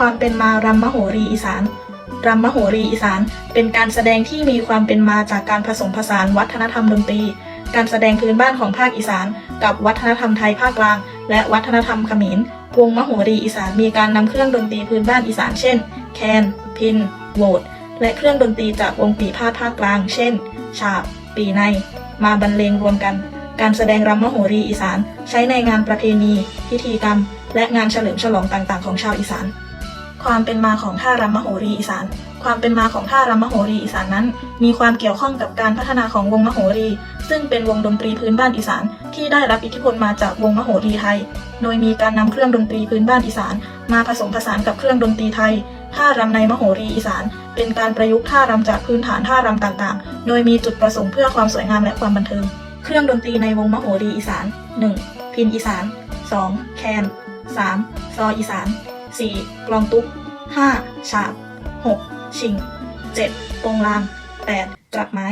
ความเป็นมารำมโหรีอีสานรำมโหรีอีสานเป็นการแสดงที่มีความเป็นมาจากการผสมผสานวัฒนธรรมดนตรีการแสดงพื้นบ้านของภาคอีสานกับวัฒนธรรมไทยภาคกลางและวัฒนธรรมเขมรวงมโหรีอีสานมีการนำเครื่องดนตรีพื้นบ้านอีสานเช่นแคนพิณโหวดและเครื่องดนตรีจากวงปีพาทย์ภาคกลางเช่นฉาบปีในมาบรรเลงรวมกันการแสดงรำมโหรีอีสานใช้ในงานประเพณีพิธีกรรมและงานเฉลิมฉลองต่างๆของชาวอีสานความเป็นมาของท่ารำมโหรีอีสานความเป็นมาของท่ารำมโหรีอีสานนั้นมีความเกี่ยวข้องกับการพัฒนาของวงมโหรีซึ่งเป็นวงดนตรีพื้นบ้านอีสานที่ได้รับอิทธิพลมาจากวงมโหรีไทยโดยมีการนำเครื่องดนตรีพื้นบ้านอีสานมาผสมผสานกับเครื่องดนตรีไทยท่ารำในมโหรีอีสานเป็นการประยุกต์ท่ารำจากพื้นฐานท่ารำต่างๆโดยมีจุดประสงค์เพื่อความสวยงามและความบันเทิงเครื่องดนตรีในวงมโหรีอีสาน 1. พิณอีสาน 2. แคน 3. ซออีสาน 4. กลองตุ๊ก 5. ฉาบ 6. ชิง 7. โปงลาง 8. กลับไม้